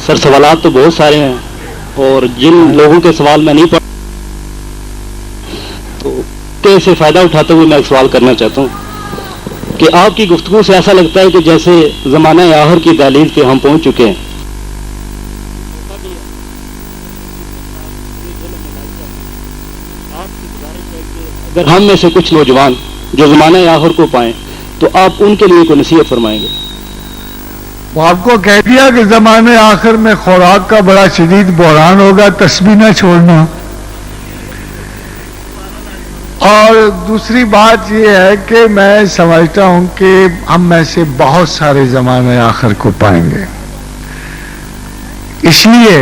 سر سوالات تو بہت سارے ہیں اور جن لوگوں کے سوال میں نہیں پڑھ تو سے فائدہ اٹھاتے ہوئے میں ایک سوال کرنا چاہتا ہوں کہ آپ کی گفتگو سے ایسا لگتا ہے کہ جیسے زمانہ آخر کی دہلیز پہ ہم پہنچ چکے ہیں. اگر ہم میں سے کچھ نوجوان جو زمانہ آخر کو پائیں تو آپ ان کے لیے کوئی نصیحت فرمائیں گے؟ وہ آپ کو کہہ دیا کہ زمانے آخر میں خوراک کا بڑا شدید بحران ہوگا، تسبیح نہ چھوڑنا. اور دوسری بات یہ ہے کہ میں سمجھتا ہوں کہ ہم میں سے بہت سارے زمانے آخر کو پائیں گے، اس لیے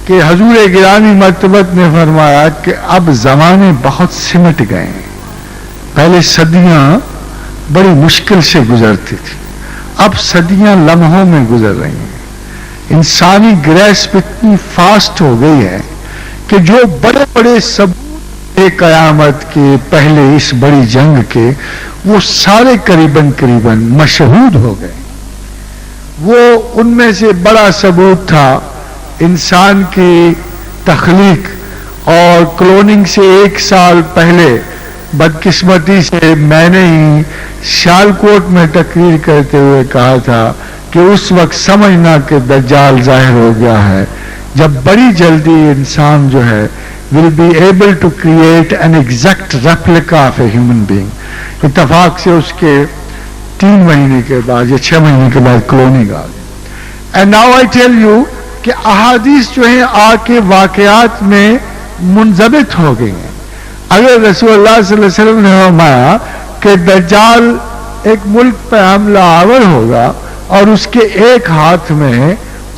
کہ حضور گرامی مرتبت نے فرمایا کہ اب زمانے بہت سمٹ گئے ہیں. پہلے صدیاں بڑی مشکل سے گزرتی تھی، اب صدیاں لمحوں میں گزر رہی ہیں. انسانی گریسپ اتنی فاسٹ ہو گئی ہے کہ جو بڑے بڑے ثبوت قیامت کے پہلے اس بڑی جنگ کے وہ سارے قریباً مشہود ہو گئے. وہ ان میں سے بڑا ثبوت تھا انسان کی تخلیق، اور کلوننگ سے 1 سال پہلے بدقسمتی سے میں نے ہی سیالکوٹ میں تقریر کرتے ہوئے کہا تھا کہ اس وقت سمجھنا کہ دجال ظاہر ہو گیا ہے جب بڑی جلدی انسان جو ہے will be able to create an exact replica of a human being. اتفاق سے اس کے 3 مہینے کے بعد یا 6 مہینے کے بعد کلوننگ آ گئی. And now I tell you کہ احادیث جو ہیں آ کے واقعات میں منضبط ہو گئی ہیں. اگر رسول اللہ صلی اللہ علیہ وسلم نے فرمایا کہ دجال ایک ملک پہ حملہ آور ہوگا اور اس کے ایک ہاتھ میں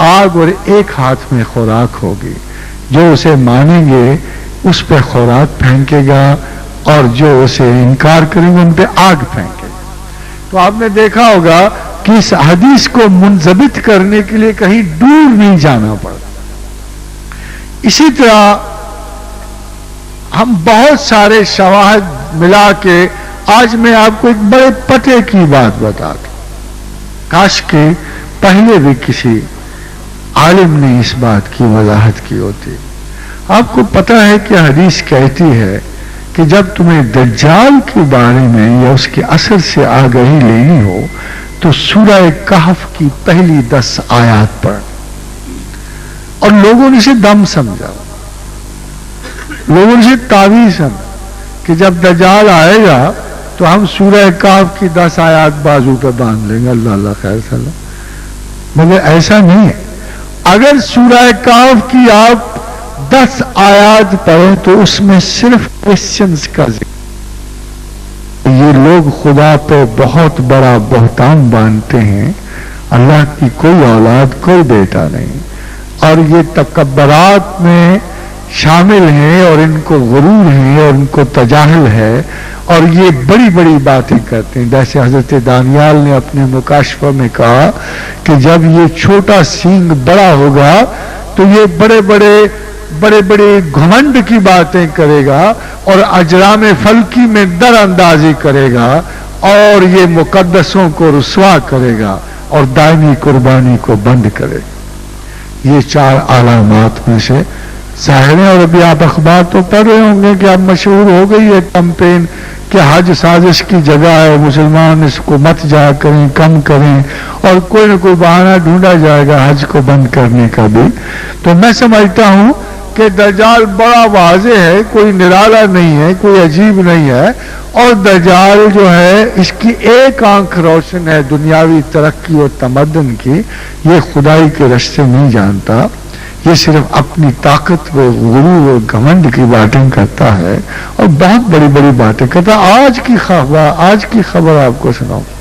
آگ اور ایک ہاتھ میں خوراک ہوگی، جو اسے مانیں گے اس پہ خوراک پھینکے گا اور جو اسے انکار کریں گے ان پہ آگ پھینکے گا. تو آپ نے دیکھا ہوگا کہ اس حدیث کو منضبط کرنے کے لیے کہیں دور نہیں جانا پڑا. اسی طرح ہم بہت سارے شواہد ملا کے آج میں آپ کو ایک بڑے پتے کی بات بتا دوں. کاش کہ پہلے بھی کسی عالم نے اس بات کی وضاحت کی ہوتی. آپ کو پتہ ہے کہ حدیث کہتی ہے کہ جب تمہیں دجال کے بارے میں یا اس کے اثر سے آگاہی لینی ہو تو سورہ کہف کی پہلی 10 آیات پڑھ. اور لوگوں نے اسے دم سمجھا، لوگوں نے اسے تعویذ سمجھا کہ جب دجال آئے گا تو ہم سورہ کہف کی 10 آیات بازو پہ باندھ لیں گے، اللہ اللہ خیر سلام. مگر ایسا نہیں ہے. اگر سورہ کہف کی آپ 10 آیات پڑھیں تو اس میں صرف کرسچنز کا ذکر. یہ لوگ خدا پہ بہت بڑا بہتان باندھتے ہیں، اللہ کی کوئی اولاد کوئی بیٹا نہیں، اور یہ تکبرات میں شامل ہیں اور ان کو غرور ہے اور ان کو تجاہل ہے اور یہ بڑی بڑی باتیں کرتے ہیں. جیسے حضرت دانیال نے اپنے مکاشفہ میں کہا کہ جب یہ چھوٹا سینگ بڑا ہوگا تو یہ بڑے بڑے گھمنڈ کی باتیں کرے گا اور اجرام فلکی میں در اندازی کرے گا اور یہ مقدسوں کو رسوا کرے گا اور دائمی قربانی کو بند کرے گا. یہ 4 علامات میں سے ظاہر ہے. اور ابھی آپ اخبار تو پڑھ رہے ہوں گے کہ اب مشہور ہو گئی ہے کمپین کہ حج سازش کی جگہ ہے، مسلمان اس کو مت جا کریں، کم کریں، اور کوئی نہ کوئی بہانہ ڈھونڈا جائے گا حج کو بند کرنے کا بھی. تو میں سمجھتا ہوں کہ دجال بڑا واضح ہے، کوئی نرالا نہیں ہے، کوئی عجیب نہیں ہے. اور دجال جو ہے اس کی ایک آنکھ روشن ہے دنیاوی ترقی اور تمدن کی. یہ خدائی کے راستے نہیں جانتا، یہ صرف اپنی طاقت و غرور و گھمنڈ کی باتیں کرتا ہے اور بہت بڑی بڑی باتیں کرتا ہے. آج کی خبر آپ کو سناؤں.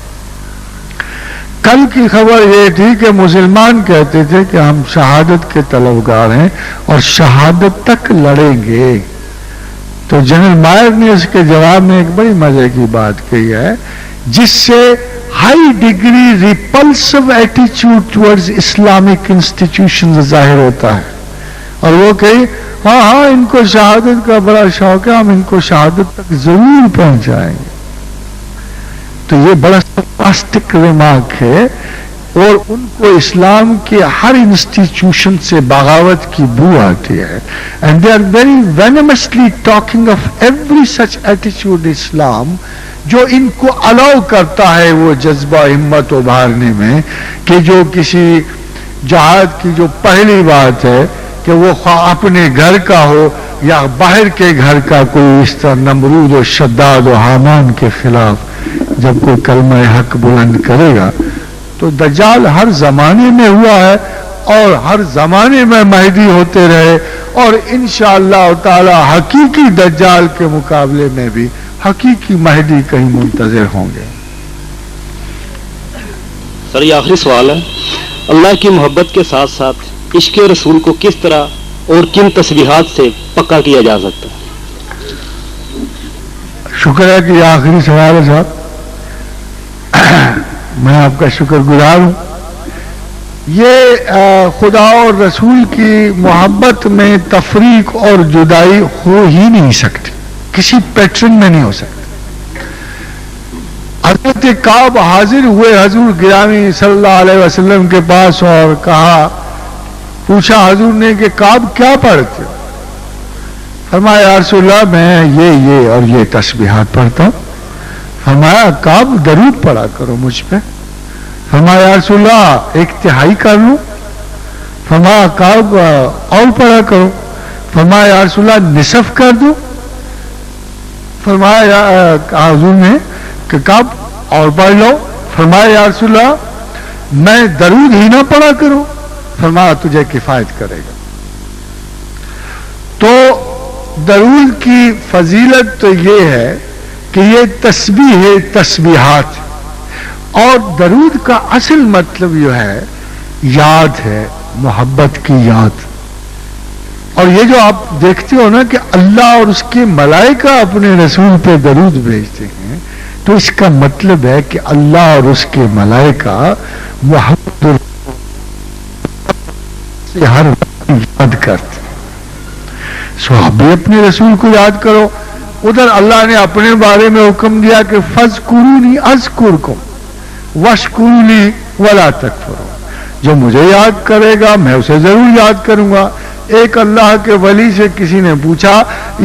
کل کی خبر یہ تھی کہ مسلمان کہتے تھے کہ ہم شہادت کے طلبگار ہیں اور شہادت تک لڑیں گے. تو جنرل مائر نے اس کے جواب میں ایک بڑی مزے کی بات کہی ہے جس سے ہائی ڈگری ریپلسو ایٹیچیوڈ ٹورڈز اسلامک انسٹیٹیوشنز ظاہر ہوتا ہے. اور وہ کہی ہاں ان کو شہادت کا بڑا شوق ہے، ہم ان کو شہادت تک ضرور پہنچائیں گے. تو یہ بڑا سرکاسٹک ریمارک ہے اور ان کو اسلام کے ہر انسٹیٹیوشن سے بغاوت کی بو آتی ہے. And they are very venomously talking of every such ایٹیچیوڈ اسلام جو ان کو الاؤ کرتا ہے وہ جذبہ ہمت ابھارنے میں کہ جو کسی جہاد کی جو پہلی بات ہے کہ وہ خواہ اپنے گھر کا ہو یا باہر کے گھر کا کوئی اس طرح نمرود و شداد و حامان کے خلاف جب کوئی کلمہ حق بلند کرے گا تو دجال ہر زمانے میں ہوا ہے اور ہر زمانے میں مہدی ہوتے رہے اور انشاءاللہ تعالی حقیقی دجال کے مقابلے میں بھی حقیقی مہدی کہیں منتظر ہوں گے. سر یہ آخری سوال ہے، اللہ کی محبت کے ساتھ ساتھ عشق رسول کو کس طرح اور کن تسبیحات سے پکا کیا جا سکتا ہے؟ شکر ہے کہ یہ آخری سوال ہے صاحب، میں آپ کا شکر گزار ہوں. یہ خدا اور رسول کی محبت میں تفریق اور جدائی ہو ہی نہیں سکتی، کسی پیٹرن میں نہیں ہو سکتی. حضرت کعب حاضر ہوئے حضور گرامی صلی اللہ علیہ وسلم کے پاس اور کہا، پوچھا حضور نے کہ کعب کیا پڑھتے ہو؟ فرمایا یا رسول اللہ میں یہ اور یہ تسبیحات پڑھتا ہوں. فرمایا کعب درود پڑھا کرو مجھ پہ. فرمایا یا رسول اللہ 1/3 کر لوں؟ فرمایا کعب اور پڑھا کرو. فرمایا یا رسول اللہ نصف کر دوں؟ فرمایا حضور نے کہ کعب اور پڑھ لو. فرمایا یا رسول اللہ میں درود ہی نہ پڑھا کروں؟ فرمایا تجھے کفایت کرے گا. تو درود کی فضیلت تو یہ ہے کہ یہ تسبیح ہے، تسبیحات، اور درود کا اصل مطلب یہ ہے یاد ہے، محبت کی یاد. اور یہ جو آپ دیکھتے ہو نا کہ اللہ اور اس کے ملائکہ اپنے رسول پہ درود بھیجتے ہیں تو اس کا مطلب ہے کہ اللہ اور اس کے ملائکہ محمد سے ہر وقت یاد کرتے ہیں. سو آپ بھی اپنے رسول کو یاد کرو. ادھر اللہ نے اپنے بارے میں حکم دیا کہ فَاذْكُرُونِي أَذْكُرْكُمْ وَاشْكُرُوا وَلَا تَكْفُرُونَ. جو مجھے یاد کرے گا میں اسے ضرور یاد کروں گا. ایک اللہ کے ولی سے کسی نے پوچھا،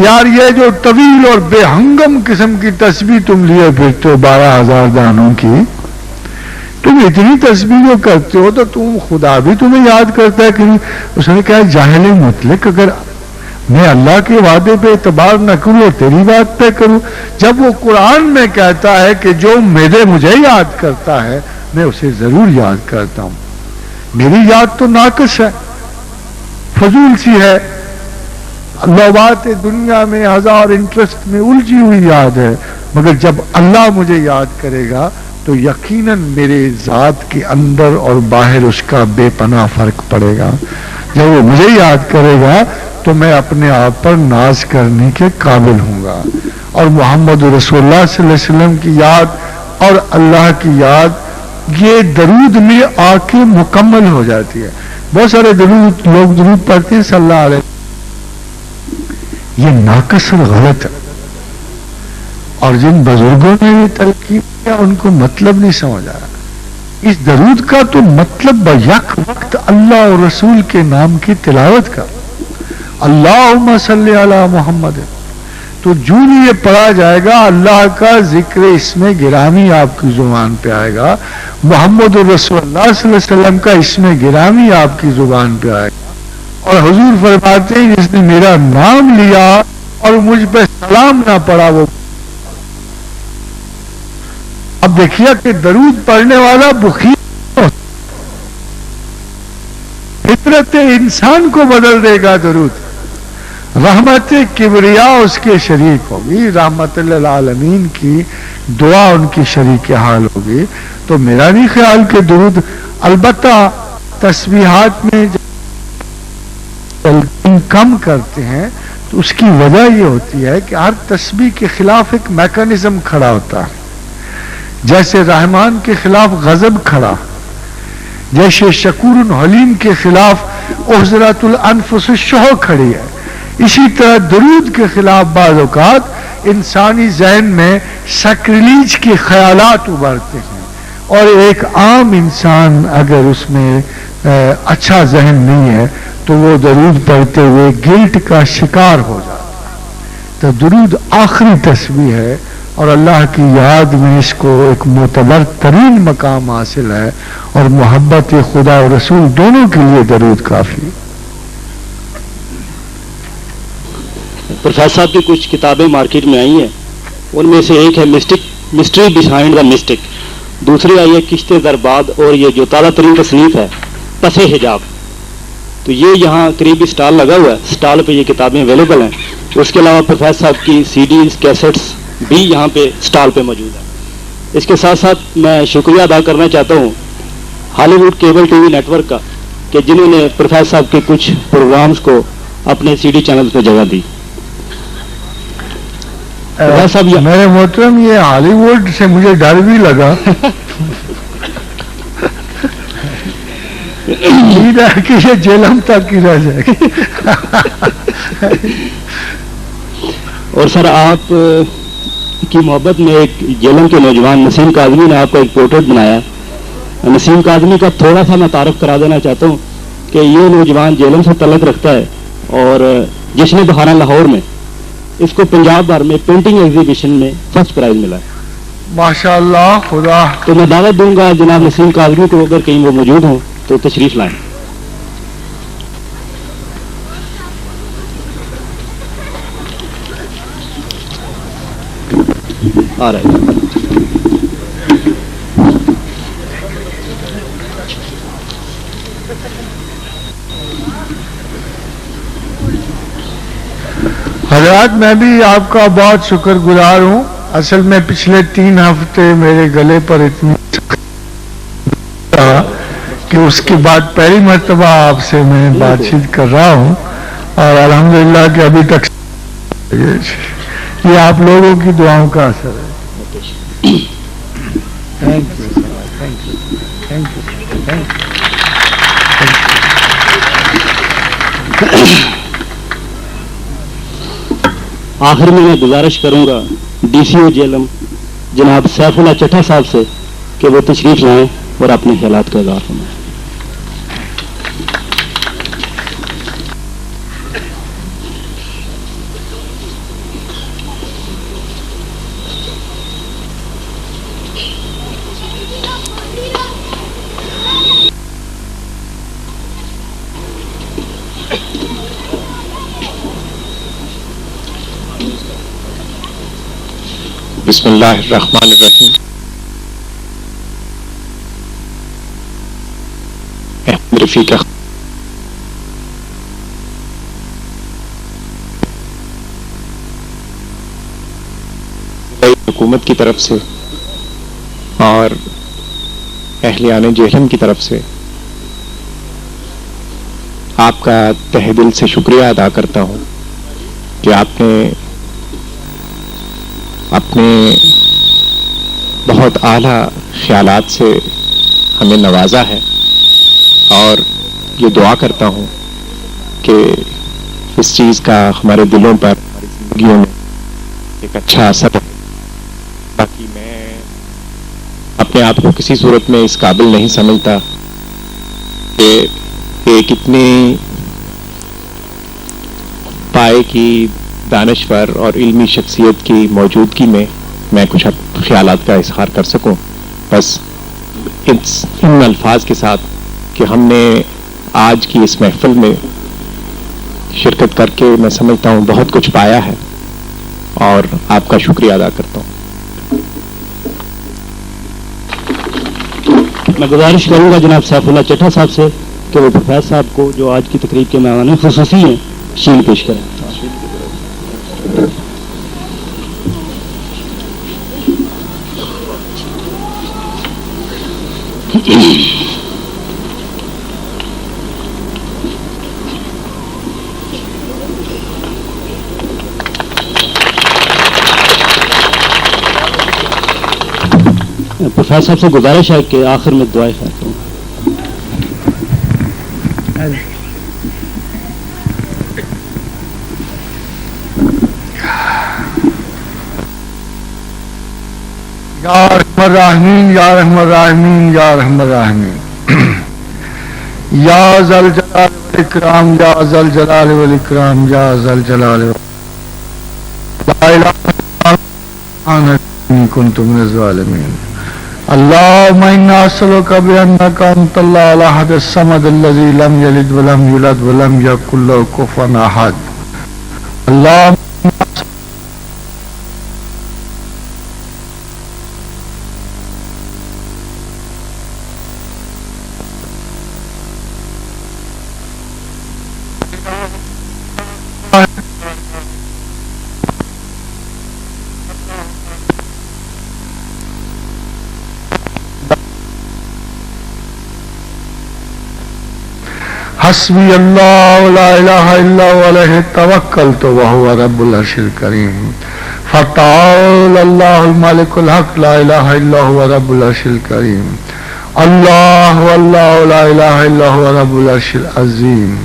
یار یہ جو طویل اور بے ہنگم قسم کی تسبیح تم لیے پھرتے ہو 12,000 دانوں کی، تم اتنی تسبیح جو کرتے ہو تو تم خدا بھی تمہیں یاد کرتا ہے کہ نہیں؟ اس نے کہا جاہل مطلق، اگر میں اللہ کے وعدے پہ اعتبار نہ کروں اور تیری بات پہ کروں، جب وہ قرآن میں کہتا ہے کہ جو مجھے یاد کرتا ہے میں اسے ضرور یاد کرتا ہوں. میری یاد تو ناقص ہے، فضول سی ہے، لوبات دنیا میں 1000 انٹرسٹ میں الجھی ہوئی یاد ہے، مگر جب اللہ مجھے یاد کرے گا تو یقیناً میرے ذات کے اندر اور باہر اس کا بے پناہ فرق پڑے گا. جب وہ مجھے یاد کرے گا تو میں اپنے آپ پر ناز کرنے کے قابل ہوں گا. اور محمد رسول اللہ صلی اللہ علیہ وسلم کی یاد اور اللہ کی یاد یہ درود میں آ کے مکمل ہو جاتی ہے. بہت سارے لوگ درود پڑھتے ہیں صلی اللہ علیہ وسلم، یہ ناقص اور غلط ہے. اور جن بزرگوں نے یہ تلقین کیا ان کو مطلب نہیں سمجھ آ رہا. اس درود کا تو مطلب یک وقت اللہ اور رسول کے نام کی تلاوت کا، اللہم صلی علی محمد. تو جو بھی یہ پڑھا جائے گا اللہ کا ذکر اسم گرامی آپ کی زبان پہ آئے گا، محمد رسول اللہ صلی اللہ علیہ وسلم کا اسم گرامی آپ کی زبان پہ آئے گا. اور حضور فرماتے ہیں جس نے میرا نام لیا اور مجھ پہ سلام نہ پڑا وہ. اب دیکھیے کہ درود پڑھنے والا بخیل، فطرت انسان کو بدل دے گا درود. رحمت کبریا اس کے شریک ہوگی، رحمت للعالمین کی دعا ان کی شریک حال ہوگی. تو میرا نہیں خیال کہ درود، البتہ تسبیحات میں کم کرتے ہیں تو اس کی وجہ یہ ہوتی ہے کہ ہر تسبیح کے خلاف ایک میکانزم کھڑا ہوتا ہے. جیسے رحمان کے خلاف غضب کھڑا، جیسے شکور حلیم کے خلاف احضرت الانفس الشح کھڑی ہے، اسی طرح درود کے خلاف بعض اوقات انسانی ذہن میں سیکریلیج کے خیالات ابھرتے ہیں اور ایک عام انسان اگر اس میں اچھا ذہن نہیں ہے تو وہ درود پڑھتے ہوئے گلٹ کا شکار ہو جاتا ہے. تو درود آخری تسبیح ہے اور اللہ کی یاد میں اس کو ایک معتبر ترین مقام حاصل ہے, اور محبت خدا اور رسول دونوں کے لیے درود کافی ہے. پروفیسر صاحب کی کچھ کتابیں مارکیٹ میں آئی ہیں, ان میں سے ایک ہے مسٹری بہائنڈ دا مسٹک, دوسری آئی ہے کشت درباد, اور یہ جو تازہ ترین تصنیف ہے پس حجاب. تو یہ یہاں قریبی سٹال لگا ہوا ہے, سٹال پہ یہ کتابیں اویلیبل ہیں. اس کے علاوہ پروفیسر صاحب کی سی ڈیز کیسٹس بھی یہاں پہ سٹال پہ موجود ہیں. اس کے ساتھ ساتھ میں شکریہ ادا کرنا چاہتا ہوں Hollywood cable T V network کا, کہ جنہوں نے پروفیسر صاحب کے کچھ پروگرامز کو اپنے سی ڈی چینل پہ جگہ دی. میرے محترم, یہ ہالی ووڈ سے مجھے ڈر بھی لگا کہ یہ جیلم تک کی رہ جائے گی. اور سر آپ کی محبت میں ایک جیلم کے نوجوان نسیم کاظمی نے آپ کا ایک پورٹریٹ بنایا ہے. نسیم کاظمی کا تھوڑا سا میں تعارف کرا دینا چاہتا ہوں کہ یہ نوجوان جیلم سے تعلق رکھتا ہے, اور جشن بہارا لاہور میں اس کو پنجاب بھر میں پینٹنگ ایگزیبیشن میں فرسٹ پرائز ملا ہے. ماشاء اللہ. خدا تو میں دعوت دوں گا جناب نسیم کاظمی کو, اگر کہیں وہ موجود ہوں تو تشریف لائیں. آ رہے ہیں. حضرات, میں بھی آپ کا بہت شکر گزار ہوں. اصل میں پچھلے 3 ہفتے میرے گلے پر اتنی رہا کہ اس کے بعد پہلی مرتبہ آپ سے میں بات چیت کر رہا ہوں, اور الحمدللہ کہ ابھی تک یہ آپ لوگوں کی دعاؤں کا اثر ہے. Thank you, thank you, thank you, thank you. آخر میں گزارش کروں گا ڈی سی او جیلم جناب سیف اللہ چٹھا صاحب سے کہ وہ تشریف لائیں اور اپنے خیالات کا اظہار فرمائیں. بسم اللہ الرحمن الرحیم. احمد رفیق حکومت کی طرف سے اور اہلیان جہلم کی طرف سے آپ کا تہ دل سے شکریہ ادا کرتا ہوں کہ آپ نے اپنے بہت اعلیٰ خیالات سے ہمیں نوازا ہے, اور یہ دعا کرتا ہوں کہ اس چیز کا ہمارے دلوں پر, ہماری زندگیوں میں ایک اچھا اثر ہے. باقی میں اپنے آپ کو کسی صورت میں اس قابل نہیں سمجھتا کہ ایک اتنی پائے کی دانشور اور علمی شخصیت کی موجودگی میں میں کچھ خیالات کا اظہار کر سکوں. بس ان الفاظ کے ساتھ کہ ہم نے آج کی اس محفل میں شرکت کر کے میں سمجھتا ہوں بہت کچھ پایا ہے, اور آپ کا شکریہ ادا کرتا ہوں. میں گزارش کروں گا جناب سیف اللہ چٹھا صاحب سے کہ وہ پروفیسر صاحب کو جو آج کی تقریب کے مہمان خصوصی ہیں شیل پیش کریں. پروفیسر صاحب سے گزارش ہے کہ آخر میں دعائیں خیر کروں. یا رحم الراحمین یا رحم الراحمین یا رحم الراحمین یا ذل جلال والاکرام یا ذل جلال والاکرام یا ذل جلال لا الہ الا انت انی کنت من الظالمین اللهم انا نسألك بانك انت الله الاحد الصمد الذي لم يلد ولم يولد ولم يكن له كفوا احد اللهم حسبی اللہ لا الہ الا هو علیہ توکلت وهو رب العرش الکریم فتعال اللہ الملک الحق لا الہ الا هو رب العرش الکریم اللہ واللہ لا الہ الا هو رب العرش العظیم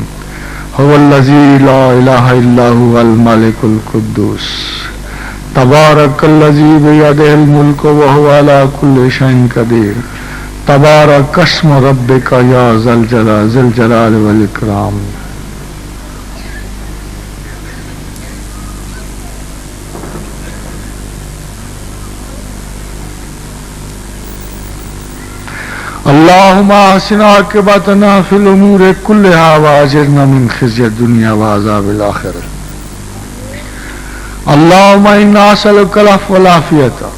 هو الذی لا الہ الا هو الملک القدوس تبارک الذی بیدہ الملک وهو علی کل شیء قدیر تبارک اسم ربک یا ذل جلال والاکرام اللهم احسن عاقبتنا في الامور كلها واجرنا من خزي الدنيا وعذاب الاخره اللهم انا نسألك العفو والعافية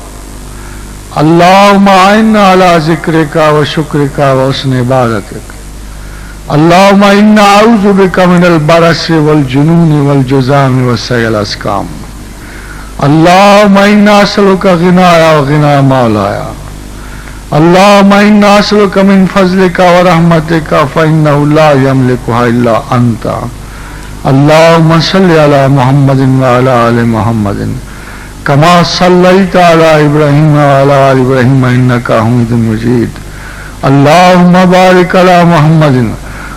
اللهم اعنا على ذکرک وشکرک وحسن عبادتک اللهم انا اعوذ بک من البرص والجنون والجذام وسيء الاسقام اللهم انا نسألك غنایا وغنى مولایا اللهم انا نسألك من فضلک ورحمتک فانه لا يملكها الا انت اللهم صل على محمد وعلى ال محمد کما صلیت علی ابراہیم وعلی آل ابراہیم انک حمید مجید اللهم بارک علی محمد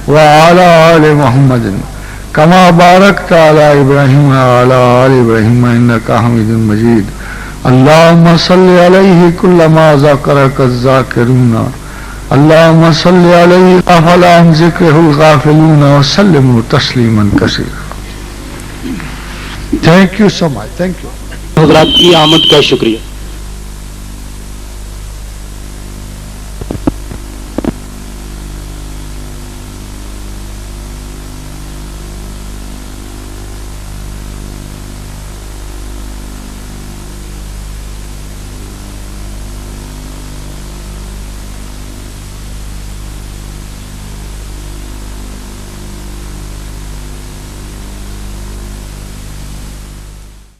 وعلی آل محمد کما بارکت علی ابراہیم وعلی آل ابراہیم انک حمید مجید اللهم صل علیہ کلما ذکرک الذاکرون اللهم صل علیہ غفل عن ذکرہ الغافلون وسلموا تسلیما کثیرا. Thank you so much. Thank you. حضرات کی آمد کا شکریہ.